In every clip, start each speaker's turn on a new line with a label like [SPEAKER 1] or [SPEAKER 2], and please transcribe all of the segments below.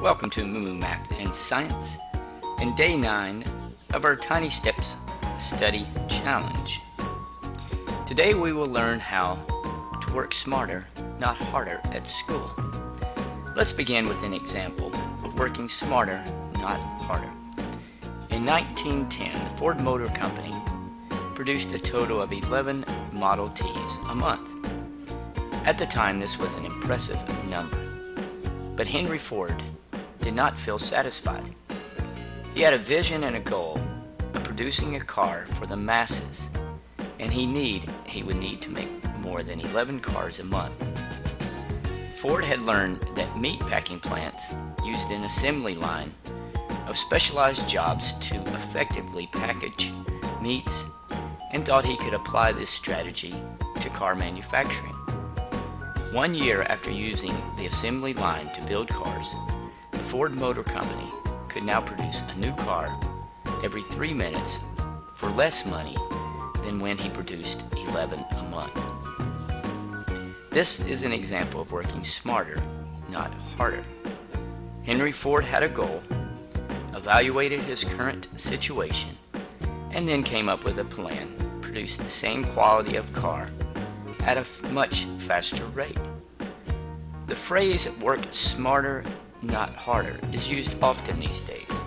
[SPEAKER 1] Welcome to Moo Math and Science and day 9 of our Tiny Steps Study Challenge. Today we will learn how to work smarter, not harder at school. Let's begin with an example of working smarter, not harder. In 1910, the Ford Motor Company produced a total of 11 Model Ts a month. At the time, this was an impressive number. But Henry Ford did not feel satisfied. He had a vision and a goal of producing a car for the masses, and he would need to make more than 11 cars a month. Ford had learned that meat packing plants used an assembly line of specialized jobs to effectively package meats and thought he could apply this strategy to car manufacturing. 1 year after using the assembly line to build cars, the Ford Motor Company could now produce a new car every 3 minutes for less money than when he produced 11 a month. This is an example of working smarter, not harder. Henry Ford had a goal, evaluated his current situation, and then came up with a plan to produce the same quality of car at a much faster rate. The phrase work smarter, not harder is used often these days.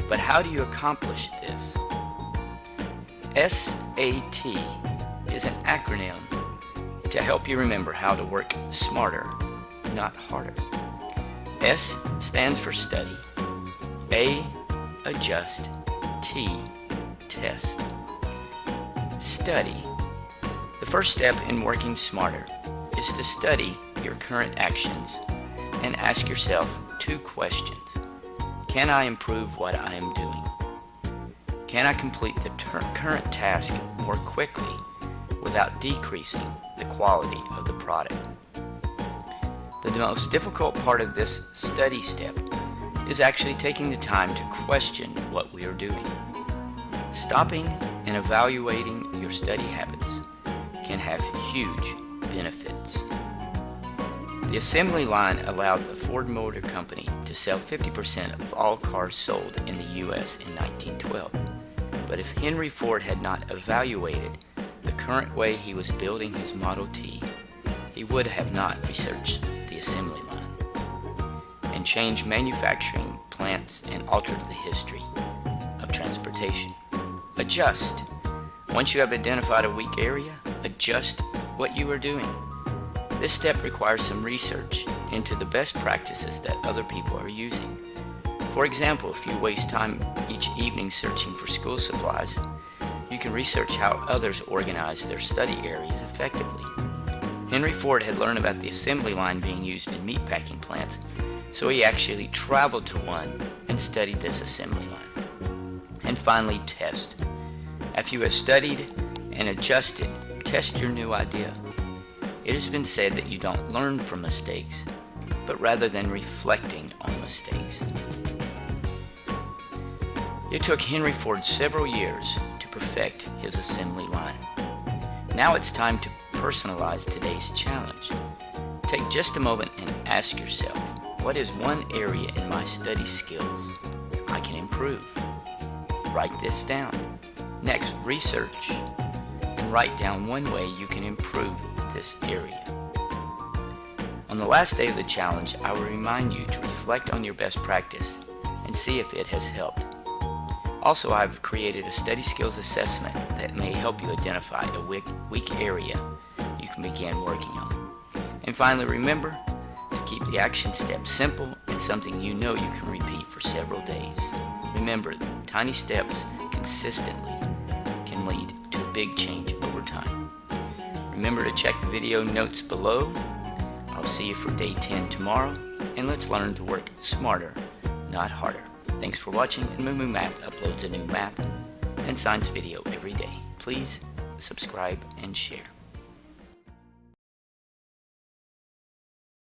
[SPEAKER 1] But how do you accomplish this? SAT is an acronym to help you remember how to work smarter, not harder. S stands for study, A, adjust, T, test. Study. The first step in working smarter is to study your current actions and ask yourself 2 questions. Can I improve what I am doing? Can I complete the current task more quickly without decreasing the quality of the product? The most difficult part of this study step is actually taking the time to question what we are doing. Stopping and evaluating your study habits can have huge benefits. The assembly line allowed the Ford Motor Company to sell 50% of all cars sold in the U.S. in 1912. But if Henry Ford had not evaluated the current way he was building his Model T, he would have not researched the assembly line and changed manufacturing plants and altered the history of transportation. Adjust. Once you have identified a weak area, adjust what you are doing. This step requires some research into the best practices that other people are using. For example, if you waste time each evening searching for school supplies, you can research how others organize their study areas effectively. Henry Ford had learned about the assembly line being used in meatpacking plants, so he actually traveled to one and studied this assembly line. And finally, test. After you have studied and adjusted, test your new idea. It has been said that you don't learn from mistakes, but rather than reflecting on mistakes. It took Henry Ford several years to perfect his assembly line. Now it's time to personalize today's challenge. Take just a moment and ask yourself, what is one area in my study skills I can improve? Write this down. Next, research and write down one way you can improve this area. On the last day of the challenge, I will remind you to reflect on your best practice and see if it has helped. Also, I've created a study skills assessment that may help you identify a weak area you can begin working on. And finally, remember to keep the action steps simple and something you know you can repeat for several days. Remember, tiny steps consistently can lead to a big change over time. Remember to check the video notes below. I'll see you for day 10 tomorrow, and let's learn to work smarter, not harder. Thanks for watching, and Moo Math uploads a new math and science video every day. Please subscribe and share.